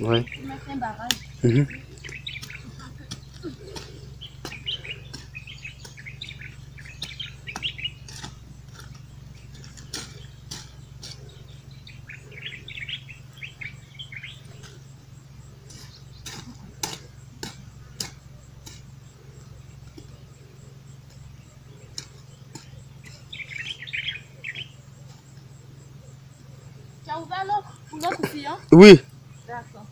Ouais. Ils mettent un barrage. Tu as ouvert l'autre pour l'autre sillon? Oui. D'accord.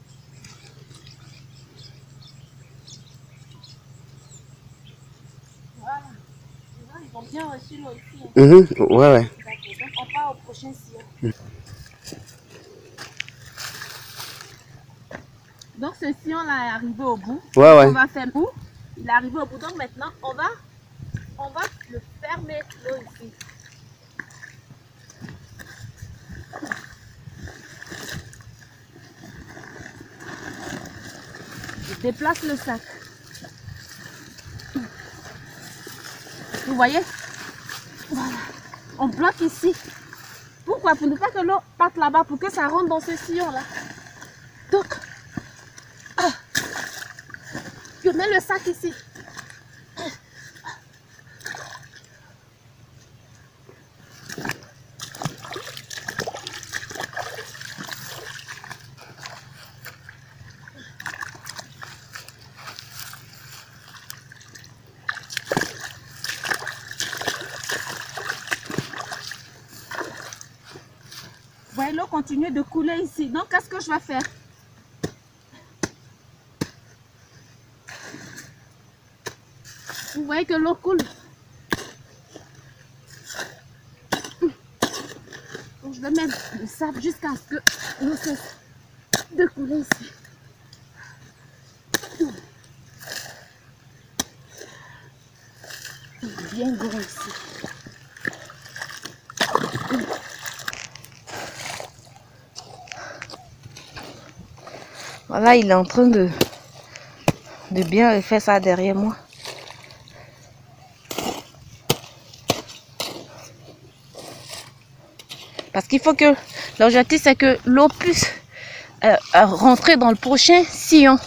Voilà. Ils ont bien reçu l'eau ici. Hein. Ouais, ouais. D'accord. Donc on part au prochain sillon. Donc ce sillon-là est arrivé au bout. Ouais, ouais. On va faire bout. Il est arrivé au bout. Donc maintenant, on va le fermer l'eau ici. Je déplace le sac. Vous voyez? Voilà. On bloque ici. Pourquoi? Pour ne pas que l'eau parte là-bas, pour que ça rentre dans ce sillon-là. Donc, je mets le sac ici. Vous voyez, l'eau continue de couler ici. Donc, qu'est-ce que je vais faire? Vous voyez que l'eau coule. Donc, je vais mettre le sable jusqu'à ce que l'eau cesse de couler ici. Bien gros ici. Voilà, il est en train de bien faire ça derrière moi. Parce qu'il faut que l'objectif c'est que l'eau puisse rentrer dans le prochain sillon.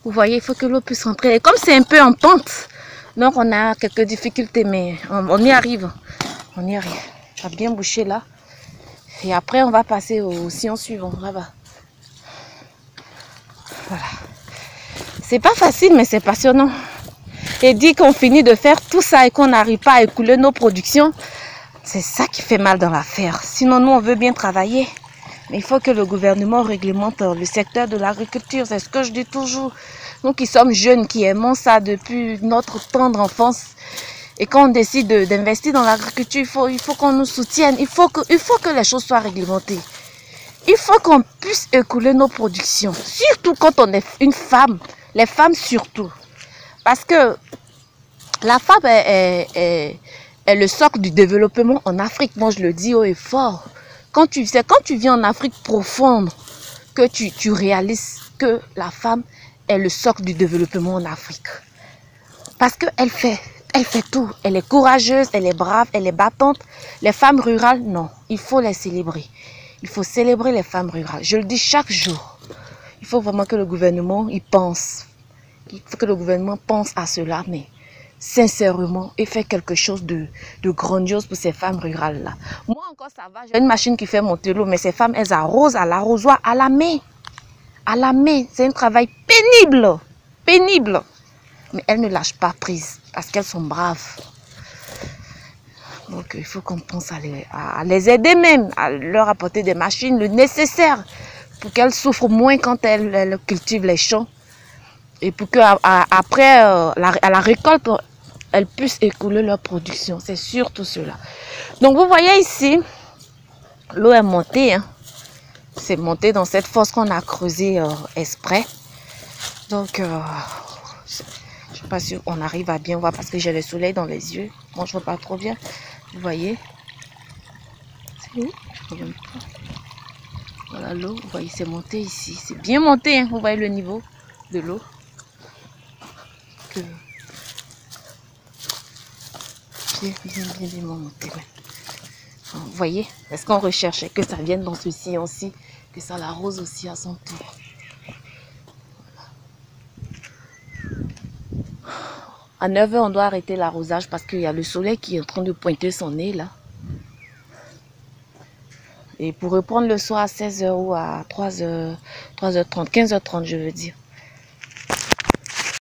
Vous voyez, il faut que l'eau puisse rentrer. Et comme c'est un peu en pente, donc on a quelques difficultés, mais on y arrive. On y arrive. On va bien boucher là. Et après, on va passer au sillon suivant, là-bas. Voilà. C'est pas facile, mais c'est passionnant. Et dit qu'on finit de faire tout ça et qu'on n'arrive pas à écouler nos productions, c'est ça qui fait mal dans l'affaire. Sinon, nous, on veut bien travailler. Mais il faut que le gouvernement réglemente le secteur de l'agriculture. C'est ce que je dis toujours. Nous qui sommes jeunes, qui aimons ça depuis notre tendre enfance. Et quand on décide d'investir dans l'agriculture, il faut qu'on nous soutienne. Il faut que les choses soient réglementées. Il faut qu'on puisse écouler nos productions. Surtout quand on est une femme. Les femmes surtout. Parce que la femme est le socle du développement en Afrique. Moi, je le dis haut et fort. Quand tu vis en Afrique profonde que tu réalises que la femme est le socle du développement en Afrique. Parce qu'elle fait tout. Elle est courageuse, elle est brave, elle est battante. Les femmes rurales, non. Il faut les célébrer. Il faut célébrer les femmes rurales. Je le dis chaque jour. Il faut vraiment que le gouvernement y pense. Il faut que le gouvernement pense à cela, mais sincèrement, et fait quelque chose de grandiose pour ces femmes rurales-là. Moi encore, ça va. J'ai une machine qui fait monter l'eau, mais ces femmes, elles arrosent à l'arrosoir, à la main. À la main. C'est un travail pénible. Pénible. Mais elles ne lâchent pas prise parce qu'elles sont braves. Donc, il faut qu'on pense à les aider même, à leur apporter des machines, le nécessaire pour qu'elles souffrent moins quand elles cultivent les champs. Et pour qu'après, à la récolte, elles puissent écouler leur production. C'est surtout cela. Donc, vous voyez ici, l'eau est montée. Hein. C'est monté dans cette fosse qu'on a creusée exprès. Donc, je ne sais pas si on arrive à bien voir parce que j'ai le soleil dans les yeux. Moi, je ne vois pas trop bien. Vous voyez? C'est où? Je ne vois pas. Voilà l'eau. Vous voyez, c'est monté ici. C'est bien monté. Hein. Vous voyez le niveau de l'eau. Bien monté. Ouais. Vous voyez? Est-ce qu'on recherchait que ça vienne dans ce sillon-ci? que ça l'arrose aussi à son tour. À 9 h, on doit arrêter l'arrosage parce qu'il y a le soleil qui est en train de pointer son nez là. Et pour reprendre le soir à 16 h ou à 3h30, 15h30 je veux dire.